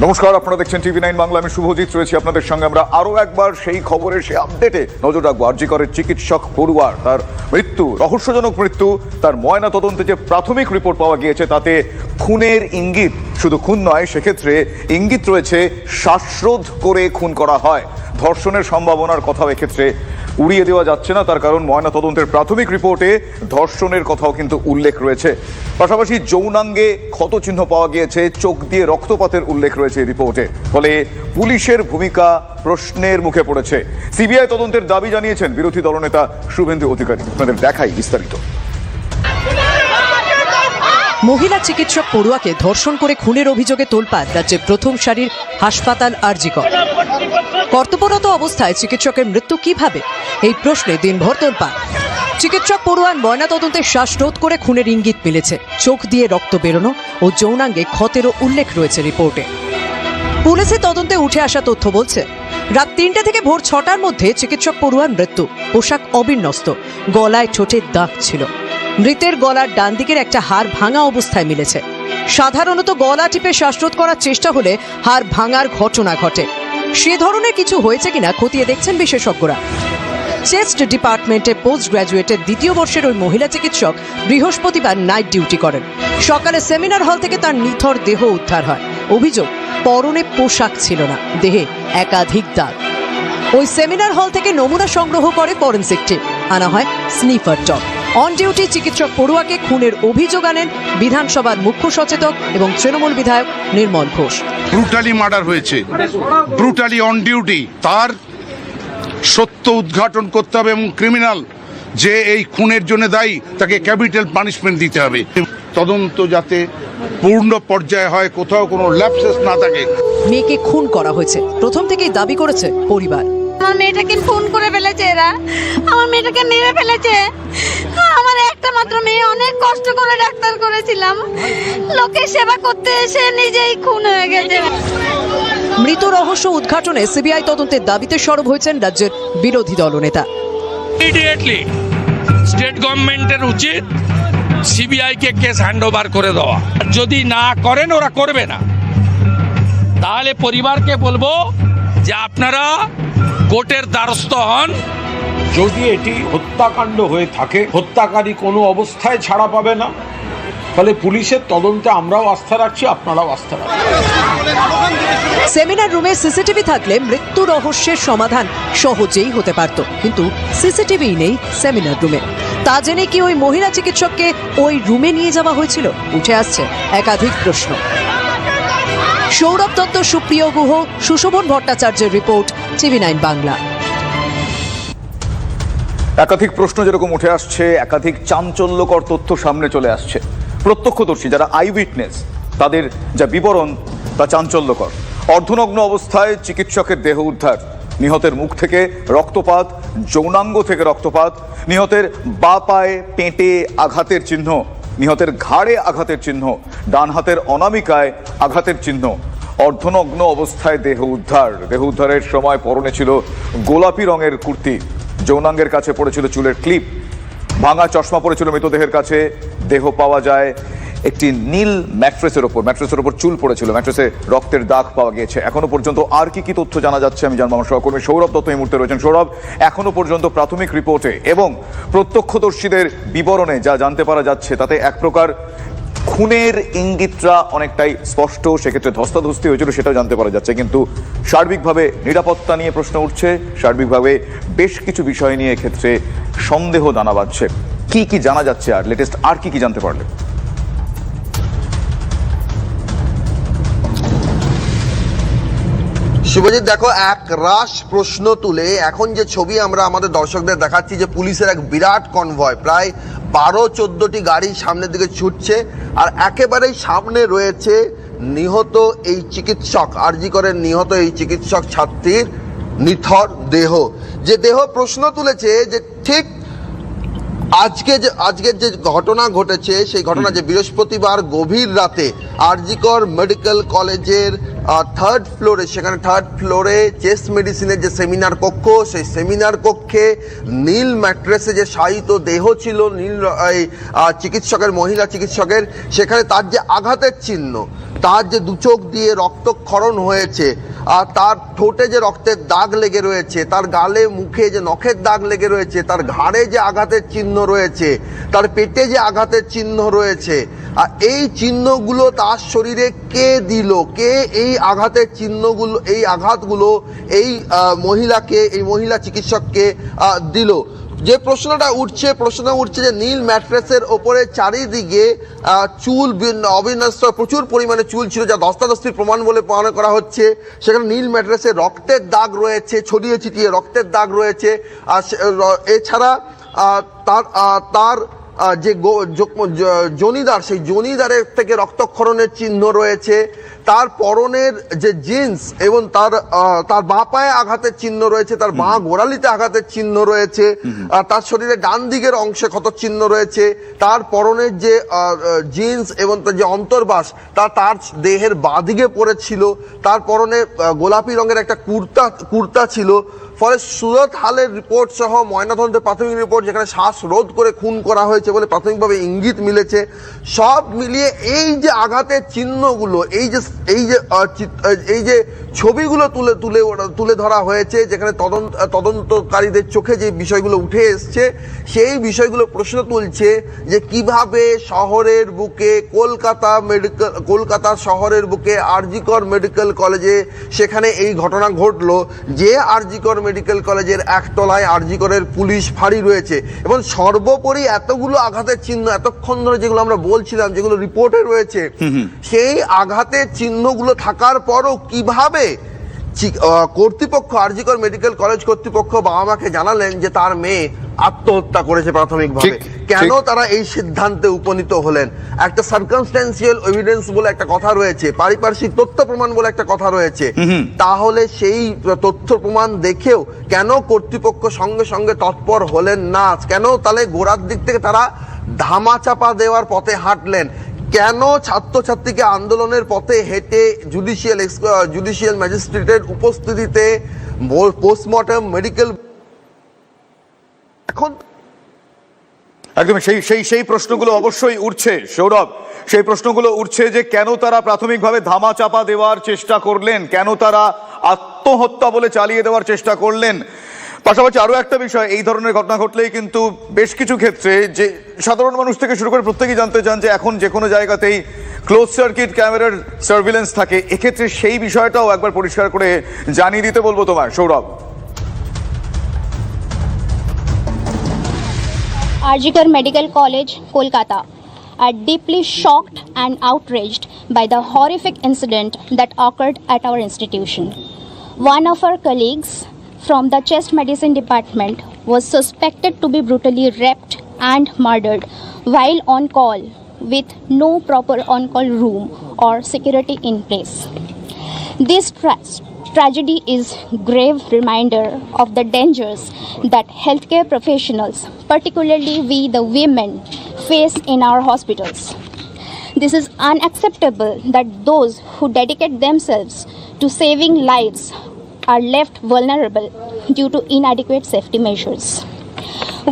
নমস্কার, আপনারা দেখছেন টিভি9 বাংলা। আমি শুভজিৎ রয়েছি আপনাদের সঙ্গে। আমরা আরো একবার সেই খবরের সেই আপডেটে নজর রাখবো। আরজি করের চিকিৎসক পড়ুয়ার তার মৃত্যু, রহস্যজনক মৃত্যু। তার ময়না তদন্তে যে প্রাথমিক রিপোর্ট পাওয়া গিয়েছে তাতে খুনের ইঙ্গিত, শুধু খুন নয়, সেক্ষেত্রে ইঙ্গিত রয়েছে শ্বাসরোধ করে খুন করা হয়। ধর্ষণের সম্ভাবনার কথাও এক্ষেত্রে উড়িয়ে দেওয়া যাচ্ছে না, তার কারণ ময়না তদন্তের প্রাথমিক রিপোর্টে ধর্ষণের কথাও কিন্তু উল্লেখ রয়েছে। পাশাপাশি যৌনাঙ্গে ক্ষতচিহ্ন পাওয়া গিয়েছে, চোখ দিয়ে রক্তপাতের উল্লেখ রয়েছে এই রিপোর্টে। ফলে পুলিশের ভূমিকা প্রশ্নের মুখে পড়েছে। সিবিআই তদন্তের দাবি জানিয়েছেন বিরোধী দলনেতা শুভেন্দু অধিকারী। আপনাদের দেখাই বিস্তারিত। মহিলা চিকিৎসক পড়ুয়াকে ধর্ষণ করে খুনের অভিযোগে তোলপাড় রাজ্যের প্রথম সারির হাসপাতাল আরজি কর। কর্তব্যরত অবস্থায় চিকিৎসকের মৃত্যু কিভাবে, এই প্রশ্নে দিনভর তোলপাড়। চিকিৎসক পড়ুয়ার ময়নাতদন্তে শ্বাসরোধ করে খুনের ইঙ্গিত মিলেছে, চোখ দিয়ে রক্ত বেরোনো ও যৌনাঙ্গে ক্ষতেরও উল্লেখ রয়েছে রিপোর্টে। পুলিশের তদন্তে উঠে আসা তথ্য বলছে, রাত ৩টা থেকে ভোর ৬টার মধ্যে চিকিৎসক পড়ুয়ার মৃত্যু। পোশাক অবিন্যস্ত, গলায় ঠোঁটে দাগ ছিল। মৃতের গলার ডান দিকের একটা হাড় ভাঙা অবস্থায় মিলেছে। সাধারণত গলা টিপে শ্বাসরোধ করার চেষ্টা হলে হাড় ভাঙার ঘটনা ঘটে। সে ধরনের কিছু হয়েছে কিনা খতিয়ে দেখছেন বিশেষজ্ঞরা। চেস্ট ডিপার্টমেন্টে পোস্ট গ্র্যাজুয়েটের দ্বিতীয় বর্ষের ওই মহিলা চিকিৎসক বৃহস্পতিবার নাইট ডিউটি করেন। সকালে সেমিনার হল থেকে তার নিথর দেহ উদ্ধার হয়। অভিযোগ, পরনে পোশাক ছিল না, দেহে একাধিক দাগ। ওই সেমিনার হল থেকে নমুনা সংগ্রহ করে ফরেনসিক টিম, আনা হয় স্নিফার ডগ। অন ডিউটি চিকিৎসক পড়ুয়াকে খুনের অভিযোগ আনেন বিধানসভার মুখ্য সচেতক এবং তৃণমূল বিধায়ক নির্মল ঘোষ। ব্রুটালি মার্ডার হয়েছে, ব্রুটালি অন ডিউটি। তার সত্য উদ্ঘাটন করতে হবে এবং ক্রিমিনাল যে এই খুনের জন্য দায়ী তাকে ক্যাপিটাল পানিশমেন্ট দিতে হবে। তদন্ত যাতে পূর্ণ পর্যায়ে হয়, কোথাও কোনো ল্যাপসেস না থাকে। মেয়েকে খুন করা হয়েছে প্রথম থেকেই দাবি করেছে পরিবার। আমার মেয়েটাকে খুন করে ফেলেছে এরা, আমার মেয়েটাকে মেরে ফেলেছে। আমার একটা মাত্র মেয়ে, অনেক কষ্ট করে ডাক্তার করেছিলাম, লোকের সেবা করতে এসে নিজেই খুন হয়ে গেছে। মৃত রহস্য উদ্ঘাটনে সিবিআই তদন্তের দাবিতে সরব হয়েছেন রাজ্যের বিরোধী দলনেতা। ইমিডিয়েটলি স্টেট গভর্নমেন্টের উচিত সিবিআই কে কেস হ্যান্ডওভার করে দেওয়া। যদি না করেন, ওরা করবে না, তাহলে পরিবারকে বলবো যে আপনারা কোর্টের দ্বারস্থ হন। যদি এটি হত্যাকাণ্ড হয়ে থাকে, হত্যাকারী কোনো অবস্থায় ছাড়া পাবে না। ফলে পুলিশের তদন্তে আমরাও আস্থা রাখছি, আপনারাও আস্থা রাখছেন। সেমিনার রুমে সিসিটিভি থাকলে মৃত্যু রহস্যের সমাধান সহজেই হতে পারত, কিন্তু সিসিটিভি নেই সেমিনার রুমে। তা জেনে কি ওই মহিলা চিকিৎসককে ওই রুমে নিয়ে যাওয়া হয়েছিল? উঠে আসছে একাধিক প্রশ্ন। সৌরভ দত্ত, সুপ্রিয় গুহ, সুশোভন ভট্টাচার্যের রিপোর্ট, টিভি9 বাংলা। একাধিক প্রশ্ন যেরকম উঠে আসছে, একাধিক চাঞ্চল্যকর তথ্য সামনে চলে আসছে। প্রত্যক্ষদর্শী যারা আই উইটনেস, তাদের যা বিবরণ তা চাঞ্চল্যকর। অর্ধনগ্ন অবস্থায় চিকিৎসকের দেহ উদ্ধার, নিহতের মুখ থেকে রক্তপাত, যৌনাঙ্গ থেকে রক্তপাত, নিহতের বাঁ পায়ে পেটে আঘাতের চিহ্ন, নিহতের ঘাড়ে আঘাতের চিহ্ন, ডান হাতের অনামিকায় আঘাতের চিহ্ন। অর্ধনগ্ন অবস্থায় দেহ উদ্ধার। দেহ উদ্ধারের সময় পরনে ছিল গোলাপি রঙের কুর্তি, যৌনাঙ্গের কাছে পড়েছিল চুলের ক্লিপ, ভাঙা চশমা পড়েছিল মৃতদেহের কাছে। দেহ পাওয়া যায় একটি নীল ম্যাট্রেসের ওপর চুল পড়েছিল, ম্যাট্রেসে রক্তের দাগ পাওয়া গিয়েছে। এখনো পর্যন্ত আর কি কি তথ্য জানা যাচ্ছে আমি জানবো। আমার সহকর্মী সৌরভ দত্ত এই মুহূর্তে রয়েছেন। সৌরভ, এখনো পর্যন্ত প্রাথমিক রিপোর্টে এবং প্রত্যক্ষদর্শীদের বিবরণে যা জানতে পারা যাচ্ছে তাতে এক প্রকার খুনের ইঙ্গিতটা অনেকটাই স্পষ্ট, সেক্ষেত্রে ধস্তাধস্তি হয়েছিল সেটাও জানতে পারা যাচ্ছে। কিন্তু সার্বিকভাবে নিরাপত্তা নিয়ে প্রশ্ন উঠছে, সার্বিকভাবে বেশ কিছু বিষয় নিয়ে এক্ষেত্রে সন্দেহ দানা বাঁধছে। কি কি জানা যাচ্ছে আর লেটেস্ট আর কি কি জানতে পারলে? শুভজিৎ, দেখো, এক রাশ প্রশ্ন তুলে এখন যে ছবি আমরা আমাদের দর্শকদের দেখাচ্ছি, যে পুলিশের এক বিরাট কনভয়, প্রায় 12-14টি গাড়ি সামনের দিকে ছুটছে, আর একেবারেই সামনে রয়েছে নিহত এই চিকিৎসক, আরজি করের নিহত এই চিকিৎসক ছাত্রীর নিথর দেহ। যে দেহ প্রশ্ন তুলেছে যে ঠিক আজকের যে ঘটনা ঘটেছে, সেই ঘটনা যে বৃহস্পতিবার গভীর রাতে আরজি কর মেডিকেল কলেজের থার্ড ফ্লোরে, সেখানে থার্ড ফ্লোরে চেস্ট মেডিসিনের যে সেমিনার কক্ষ, সেই সেমিনার কক্ষে নীল ম্যাট্রেসে যে শায়িত দেহ ছিল নীল এই চিকিৎসকের, মহিলা চিকিৎসকের, সেখানে তার যে আঘাতের চিহ্ন, তার যে দু চোখ দিয়ে রক্তক্ষরণ হয়েছে, আর তার ঠোঁটে যে রক্তের দাগ লেগে রয়েছে, তার গালে মুখে যে নখের দাগ লেগে রয়েছে, তার ঘাড়ে যে আঘাতের চিহ্ন রয়েছে, তার পেটে যে আঘাতের চিহ্ন রয়েছে, আর এই চিহ্নগুলো তার শরীরে কে দিল, কে এই আঘাতের চিহ্নগুলো, এই আঘাতগুলো এই মহিলাকে, এই মহিলা চিকিৎসককে দিল। যে প্রশ্নটা উঠছে যে নীল ম্যাট্রেসের ওপরে চারিদিকে চুল, অবিন্যস্ত প্রচুর পরিমাণে চুল ছিল, যা ধস্তাধস্তির প্রমাণ বলে মনে করা হচ্ছে। সেখানে নীল ম্যাট্রেসে রক্তের দাগ রয়েছে, ছড়িয়ে ছিটিয়ে রক্তের দাগ রয়েছে। আর এছাড়া তার যে জনিদার, সেই জনিদারের থেকে রক্তক্ষরণের চিহ্ন রয়েছে। তার পরনের যে জিন্স এবং তার বাঁ পায়ে আঘাতের চিহ্ন রয়েছে, তার বাঁ গোড়ালিতে আঘাতের চিহ্ন রয়েছে, তার শরীরে ডান দিকের অংশে ক্ষত চিহ্ন রয়েছে। তার পরনের যে জিন্স এবং তার যে অন্তর্বাস, তার দেহের বাঁ দিকে পড়েছিল। তার পরনে গোলাপি রঙের একটা কুর্তা ছিল। ফলে সুরত হালের রিপোর্ট সহ ময়নাতদন্তের প্রাথমিক রিপোর্ট, যেখানে শ্বাসরোধ করে খুন করা হয়েছে বলে প্রাথমিকভাবে ইঙ্গিত মিলেছে, সব মিলিয়ে এই যে আঘাতের চিহ্নগুলো, এই যে ছবিগুলো তুলে ধরা হয়েছে, যেখানে তদন্তকারীদের চোখে যে বিষয়গুলো উঠে এসছে, সেই বিষয়গুলো প্রশ্ন তুলছে যে কিভাবে শহরের বুকে, কলকাতা শহরের বুকে আরজিকর মেডিকেল কলেজে সেখানে এই ঘটনা ঘটলো, যে আরজিকর মেডিকেল কলেজের একতলায় আরজিকরের পুলিশ ফাঁড়ি রয়েছে, এবং সর্বোপরি এতগুলো আঘাতের চিহ্ন এতক্ষণ ধরে যেগুলো আমরা বলছিলাম, যেগুলো রিপোর্টে রয়েছে, সেই আঘাতের চিহ্নগুলো থাকার পরও কিভাবে কর্তৃপক্ষ, আরজিকর মেডিকেল কলেজ কর্তৃপক্ষ বাবা মাকে জানালেন যে তার মেয়ে আত্মহত্যা করেছে প্রাথমিকভাবে, কেন তারা এই সিদ্ধান্তে উপনীত হলেন? একটা সার্কামস্ট্যান্সিয়াল এভিডেন্স বলে একটা কথা রয়েছে, পারিপার্শ্বিক তথ্য প্রমাণ বলে একটা কথা রয়েছে। তাহলে সেই তথ্য প্রমাণ দেখেও কেন কর্তৃপক্ষ সঙ্গে সঙ্গে তৎপর হলেন না? কেন তাহলে গোড়ার দিক থেকে তারা ধামাচাপা দেওয়ার পথে হাঁটলেন? কেন ছাত্রছাত্রীকে আন্দোলনের পথে হেঁটে জুডিশিয়াল ম্যাজিস্ট্রেটের উপস্থিতিতে পোস্টমর্টম মেডিকেল এখন একদম সেই প্রশ্নগুলো অবশ্যই উঠছে সৌরভ, সেই প্রশ্নগুলো উঠছে যে কেন তারা প্রাথমিকভাবে ধামাচাপা দেওয়ার চেষ্টা করলেন, কেন তারা আত্মহত্যা বলে চালিয়ে দেওয়ার চেষ্টা করলেন। পাশাপাশি আরো একটা বিষয়, এই ধরনের ঘটনা ঘটলেই কিন্তু বেশ কিছু ক্ষেত্রে যে সাধারণ মানুষ থেকে শুরু করে প্রত্যেকেই জানতে চান যে এখন যে কোনো জায়গাতেই ক্লোজ সার্কিট ক্যামেরার সার্ভিলেন্স থাকে, এক্ষেত্রে সেই বিষয়টাও একবার পরিষ্কার করে জানিয়ে দিতে বলবো তোমার, Sourav. Arjikar Medical College, Kolkata, are deeply shocked and outraged by the horrific incident that occurred at our institution. One of our colleagues from the chest medicine department was suspected to be brutally raped and murdered while on call with no proper on-call room or security in place. This tragedy is grave reminder of the dangers that healthcare professionals, particularly we the women, face in our hospitals. This is unacceptable that those who dedicate themselves to saving lives are left vulnerable due to inadequate safety measures.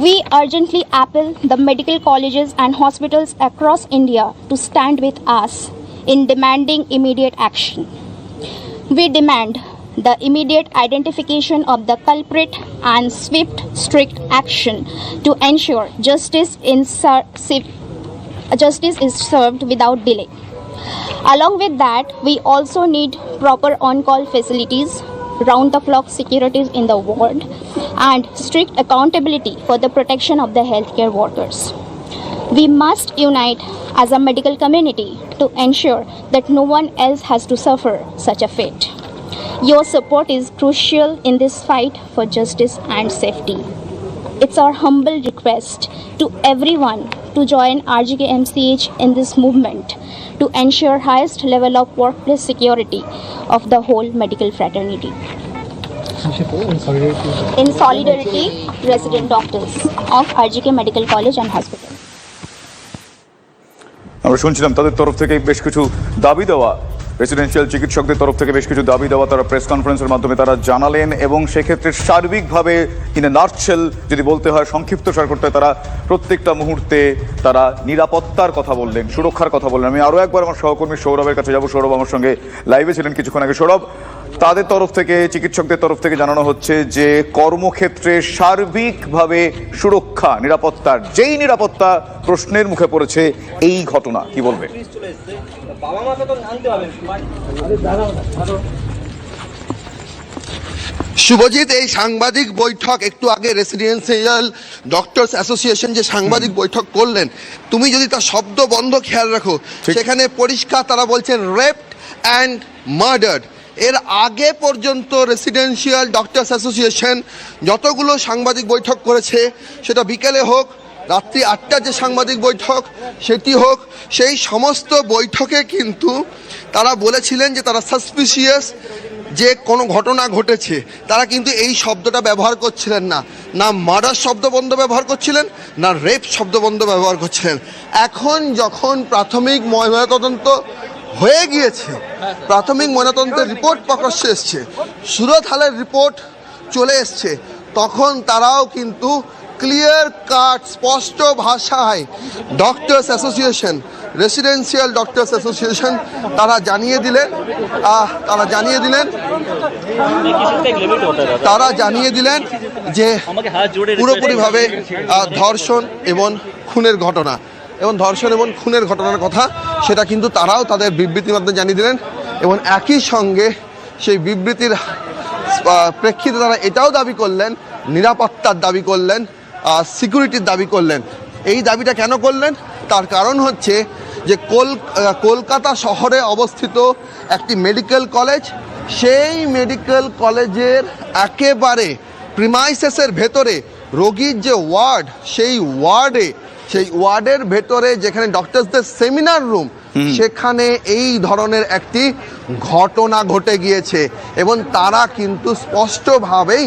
We urgently appeal the medical colleges and hospitals across India to stand with us in demanding immediate action. We demand the immediate identification of the culprit and swift, strict action to ensure justice is served without delay. Along with that, we also need proper on-call facilities, round-the-clock securities in the ward, and strict accountability for the protection of the healthcare workers. We must unite as a medical community to ensure that no one else has to suffer such a fate. Your support is crucial in this fight for justice and safety. It's our humble request to everyone to join RGK MCH in this movement to ensure highest level of workplace security of the whole medical fraternity. In solidarity, resident doctors of RGK Medical College and Hospital. আমরা শুনছিলাম তাদের তরফ থেকে বেশ কিছু দাবি দেওয়া residential চিকিৎসকদের তরফ থেকে বেশ কিছু দাবি দেওয়া তারা প্রেস কনফারেন্সের মাধ্যমে তারা জানালেন, এবং সেক্ষেত্রে সার্বিকভাবে ইন এ নাটশেল যদি বলতে হয়, সংক্ষিপ্তসার করতে হয়, তারা প্রত্যেকটা মুহূর্তে তারা নিরাপত্তার কথা বললেন, সুরক্ষার কথা বললেন। আমি আরও একবার আমার সহকর্মী সৌরভের কাছে যাব। সৌরভ আমার সঙ্গে লাইভে ছিলেন কিছুক্ষণ আগে। সৌরভ, তাদের তরফ থেকে, চিকিৎসকদের তরফ থেকে জানানো হচ্ছে যে কর্মক্ষেত্রে সার্বিকভাবে সুরক্ষা, নিরাপত্তার যেই নিরাপত্তা প্রশ্নের মুখে পড়েছে এই ঘটনা, কি বলবে? শুভজিৎ, এই সাংবাদিক বৈঠক একটু আগে রেসিডেন্সিয়াল ডক্টরস অ্যাসোসিয়েশন যে সাংবাদিক বৈঠক করলেন, তুমি যদি তার শব্দ বন্ধ খেয়াল রাখো, সেখানে পরিষ্কার তারা বলছেন রেপড অ্যান্ড মার্ডার্ড। এর আগে পর্যন্ত রেসিডেন্সিয়াল ডক্টরস অ্যাসোসিয়েশন যতগুলো সাংবাদিক বৈঠক করেছে, সেটা বিকেলে হোক, রাত্রি 8টার যে সাংবাদিক বৈঠক সেটি হোক, সেই সমস্ত বৈঠকে কিন্তু তারা বলেছিলেন যে তারা সাসপিসিয়াস যে কোনো ঘটনা ঘটেছে, তারা কিন্তু এই শব্দটা ব্যবহার করছিলেন না। না মার্ডার শব্দবন্ধ ব্যবহার করছিলেন, না রেপ শব্দবন্ধ ব্যবহার করছিলেন। এখন যখন প্রাথমিক ময়নাতদন্ত হয়ে গিয়েছে, প্রাথমিক ময়নাতদন্তের রিপোর্ট প্রকাশ্যে এসছে, সুরত হালের রিপোর্ট চলে এসছে, তখন তারাও কিন্তু ক্লিয়ার কাট স্পষ্ট ভাষায় doctors association, residential doctors association তারা জানিয়ে দিলেন যে পুরোপুরিভাবে ধর্ষণ এবং খুনের ঘটনার কথা সেটা কিন্তু তারাও তাদের বিবৃতির মাধ্যমে জানিয়ে দিলেন। এবং একই সঙ্গে সেই বিবৃতির প্রেক্ষিতে তারা এটাও দাবি করলেন, নিরাপত্তার দাবি করলেন, সিকিউরিটির দাবি করলেন। এই দাবিটা কেন করলেন? তার কারণ হচ্ছে যে কলকাতা শহরে অবস্থিত একটি মেডিকেল কলেজ, সেই মেডিকেল কলেজের একেবারে প্রিমাইসেসের ভেতরে রোগীর যে ওয়ার্ড, সেই ওয়ার্ডের ভেতরে যেখানে ডক্টরসদের সেমিনার রুম, সেখানে এই ধরনের একটি ঘটনা ঘটে গিয়েছে। এবং তারা কিন্তু স্পষ্টভাবেই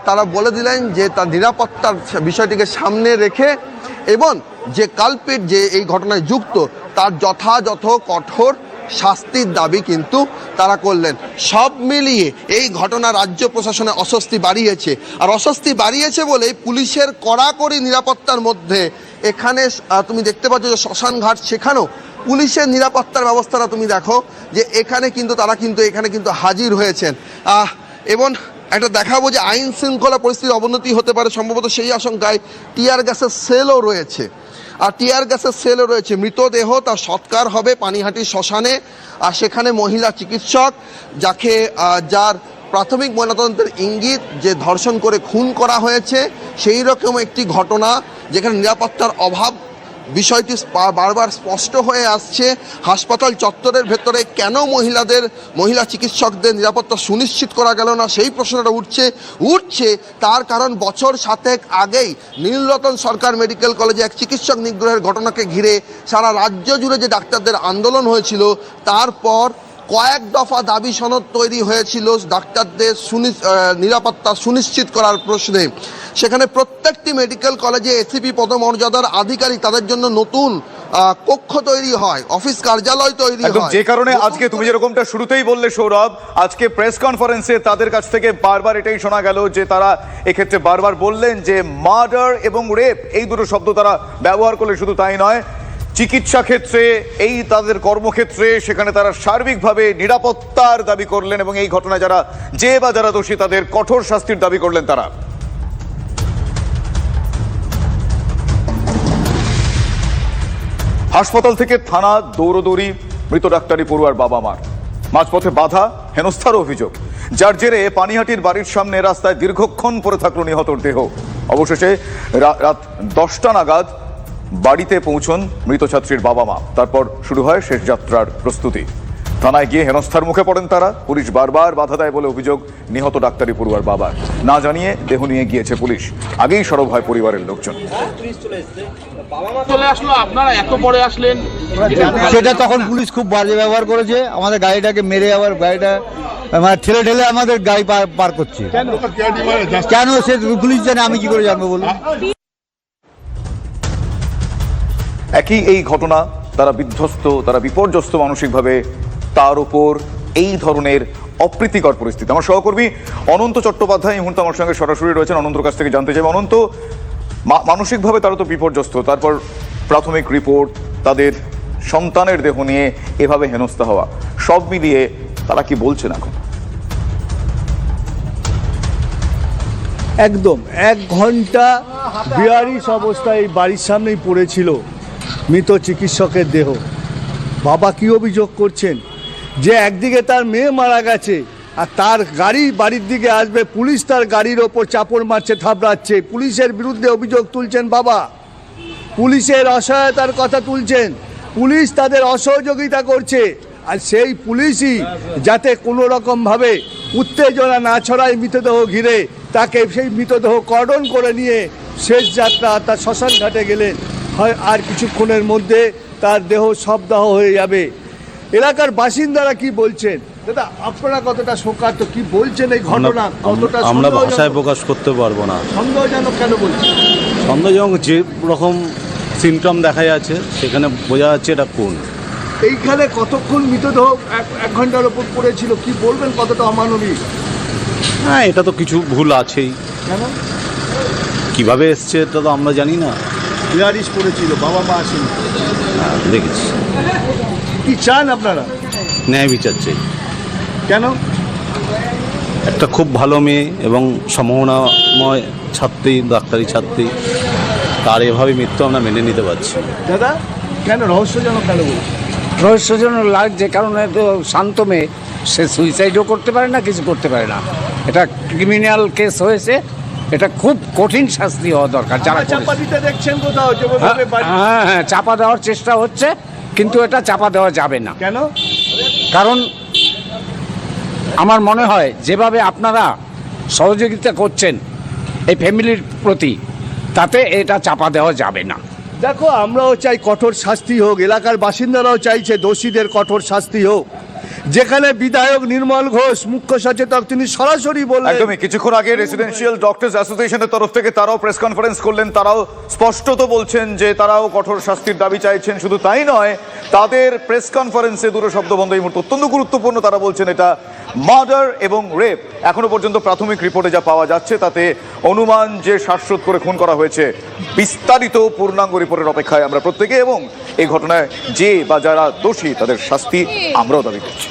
তারা বলে দিলেন যে তার নিরাপত্তার বিষয়টিকে সামনে রেখে এবং যে কালপিট যে এই ঘটনায় যুক্ত, তার যথাযথ কঠোর শাস্তির দাবি কিন্তু তারা করলেন। সব মিলিয়ে এই ঘটনা রাজ্য প্রশাসনে অস্বস্তি বাড়িয়েছে, আর অস্বস্তি বাড়িয়েছে বলে পুলিশের কড়াকড়ি নিরাপত্তার মধ্যে এখানে তুমি দেখতে পাচ্ছ যে শ্মশান ঘাট, সেখানেও পুলিশের নিরাপত্তার ব্যবস্থাটা তুমি দেখো যে এখানে কিন্তু তারা কিন্তু এখানে কিন্তু হাজির হয়েছেন। এবং একটা দেখাবো যে আইন শৃঙ্খলা পরিস্থিতির অবনতি হতে পারে সম্ভবত, সেই আশঙ্কায় টিয়ার গ্যাসের সেলও রয়েছে। মৃতদেহ তার সৎকার হবে পানিহাটির শ্মশানে, আর সেখানে মহিলা চিকিৎসক যার প্রাথমিক ময়নাতদন্তের ইঙ্গিত যে ধর্ষণ করে খুন করা হয়েছে, সেই রকম একটি ঘটনা যেখানে নিরাপত্তার অভাব বিষয়টি বারবার স্পষ্ট হয়ে আসছে। হাসপাতাল চত্বরের ভেতরে কেন মহিলা চিকিৎসকদের নিরাপত্তা সুনিশ্চিত করা গেল না, সেই প্রশ্নটা উঠছে। তার কারণ বছর 7 আগেই নীলরতন সরকার মেডিকেল কলেজে এক চিকিৎসক নিগ্রহের ঘটনাকে ঘিরে সারা রাজ্য জুড়ে যে ডাক্তারদের আন্দোলন হয়েছিল, তারপর কয়েক দফা দাবি সনদ তৈরি হয়েছিল ডাক্তারদের নিরাপত্তা সুনিশ্চিত করার প্রশ্নে। সেখানে প্রত্যেকটি মেডিকেল কলেজে এসিপি পদমর্যাদার আধিকারিক, তাদের জন্য নতুন কক্ষ তৈরি হয়, অফিস কার্যালয় তৈরি হয়। যে কারণে আজকে তুমি যেরকমটা শুরুতেই বললে সৌরভ, আজকে প্রেস কনফারেন্সে তাদের কাছ থেকে বারবার এটাই শোনা গেল যে তারা এক্ষেত্রে বারবার বললেন যে মার্ডার এবং রেপ এই দুটো শব্দ তারা ব্যবহার করলে শুধু তাই নয়, চিকিৎসা ক্ষেত্রে এই তাদের কর্মক্ষেত্রে সেখানে তারা সার্বিকভাবে নিরাপত্তার দাবি করলেন, এবং এই ঘটনায় যারা দোষী তাদের কঠোর শাস্তির দাবি করলেন তারা। হাসপাতাল থেকে থানা দৌড়দৌড়ি, মৃত ডাক্তারি পড়ুয়ার বাবা মার, মাঝপথে বাধা, হেনস্থার অভিযোগ, যার জেরে পানিহাটির বাড়ির সামনে রাস্তায় দীর্ঘক্ষণ পড়ে থাকলো নিহতর দেহ। অবশেষে রাত 10টা নাগাদ বাড়িতে পৌঁছন মৃত ছাত্রীর বাবা মা। তারপর শুরু হয় শেষ যাত্রার প্রস্তুতি। থানায় গিয়ে হেনস্থার মুখে পড়েন তারা। পুলিশ বারবার বাধা দেয় বলে অভিযোগ নিহত ডাক্তারি পড়ুয়ার বাবার। না জানিয়ে দেহ নিয়ে গিয়েছে পুলিশ। আগেই সরব হয় পরিবারের লোকজন। আপনারা এত পরে আসলেন, সেটা তখন পুলিশ খুব বাজে ব্যবহার করেছে, আমাদের গাড়িটাকে মেরে আবার গাড়িটা ঠেলে আমাদের গাড়ি পার করছে। কেন সে পুলিশ জানে, আমি কি করে জানবো বলুন। একই এই ঘটনা, তারা বিধ্বস্ত, তারা বিপর্যস্ত মানসিকভাবে তার উপর এই ধরনের অপ্রীতিকর পরিস্থিতি। আমার সহকর্মী অনন্ত চট্টোপাধ্যায় এই মুহূর্তে আমার সঙ্গে সরাসরি রয়েছেন। অনন্তর কাছ থেকে জানতে চাই, অনন্ত, মানসিকভাবে তারা তো বিপর্যস্ত, তারপর প্রাথমিক রিপোর্ট, তাদের সন্তানের দেহ নিয়ে এভাবে হেনস্থা হওয়া, সব মিলিয়ে তারা কি বলছেন এখন? একদম 1 ঘন্টা বিহারিস অবস্থায় এই বাড়ির সামনেই পড়েছিল মৃত চিকিৎসকের দেহ। বাবা কি অভিযোগ করছেন যে একদিকে তার মেয়ে মারা গেছে আর তার গাড়ি বাড়ির দিকে আসবে, পুলিশ তার গাড়ির ওপর চাপড় মারছে, থাবড়াচ্ছে, পুলিশের বিরুদ্ধে অভিযোগ তুলছেন বাবা, পুলিশের অসহায়তার কথা তুলছেন, পুলিশ তাদের অসহযোগিতা করছে। আর সেই পুলিশই যাতে কোনো রকমভাবে উত্তেজনা না ছড়ায় মৃতদেহ ঘিরে, তাকে সেই মৃতদেহ কর্ডন করে নিয়ে শেষ যাত্রা তার শ্মশান ঘাটে গেলেন। হয় আর কিছুক্ষণের মধ্যে তার দেহ শবদাহ হয়ে যাবে। এলাকার বাসিন্দারা কি বলছেন দাদা, আপনারা কতটা শোকার্ত, কি বলছেন এই ঘটনা? কতটা আমরা ভাষায় প্রকাশ করতে পারবো না। সন্দেহজনক কেন বলছেন? সন্দেহজনক যে রকম সিমটম দেখা যাচ্ছে সেখানে বোঝা যাচ্ছে এটা কোন। এইখানে কতক্ষণ মৃতদেহ 1 ঘন্টার ওপর পড়েছিল, কি বলবেন, কতটা অমানবিক? হ্যাঁ, এটা তো কিছু ভুল আছেই। কেন কিভাবে এসছে এটা তো আমরা জানি না। বিহারিস পড়েছিল, বাবা মা আসেনি, দেখেছি। কি চান আপনারা? ন্যায় বিচার চাই। কেন? একটা খুব ভালো মেয়ে এবং সম্ভাবনাময় ছাত্রী, ডাক্তারি ছাত্রী, তার এভাবে মৃত্যু আমরা মেনে নিতে পারছি না। দাদা কেন রহস্যজনক কেন বলছেন? রহস্যজনক লাগছে কারণ এত শান্ত মেয়ে, সে সুইসাইডও করতে পারে না, কিছু করতে পারে না। এটা ক্রিমিনাল কেস হয়েছে, এটা খুব কঠিন শাস্তি হওয়া দরকার। যারা চাপা দিতে দেখছেন কোথাও? হ্যাঁ হ্যাঁ, চাপা দেওয়ার চেষ্টা হচ্ছে, কিন্তু এটা চাপা দেওয়া যাবে না। কেন? কারণ আমার মনে হয় যেভাবে আপনারা সহযোগিতা করছেন এই ফ্যামিলির প্রতি, তাতে এটা চাপা দেওয়া যাবে না। দেখো, আমরাও চাই কঠোর শাস্তি হোক, এলাকার বাসিন্দারাও চাইছে দোষীদের কঠোর শাস্তি হোক। যেখানে বিধায়ক নির্মল ঘোষ মুখ্য সচেতক, তিনি সরাসরি বললেন। একদমই, কিছুক্ষণ আগে রেসিডেন্সিয়াল ডক্টরস অ্যাসোসিয়েশনের তরফ থেকে তারাও প্রেস কনফারেন্স করলেন। তারাও স্পষ্টত বলছেন যে তারাও কঠোর শাস্তির দাবি চাইছেন। শুধু তাই নয়, তাদের প্রেস কনফারেন্সে দুটো শব্দ বন্ধ এই মুহূর্তে অত্যন্ত গুরুত্বপূর্ণ। তারা বলছেন এটা মার্ডার এবং রেপ। এখনো পর্যন্ত প্রাথমিক রিপোর্টে যা পাওয়া যাচ্ছে তাতে অনুমান যে শ্বাসরোধ করে খুন করা হয়েছে। বিস্তারিত পূর্ণাঙ্গ রিপোর্টের অপেক্ষায় আমরা প্রত্যেকে, এবং এই ঘটনায় যে বা যারা দোষী তাদের শাস্তি আমরাও দাবি করছি।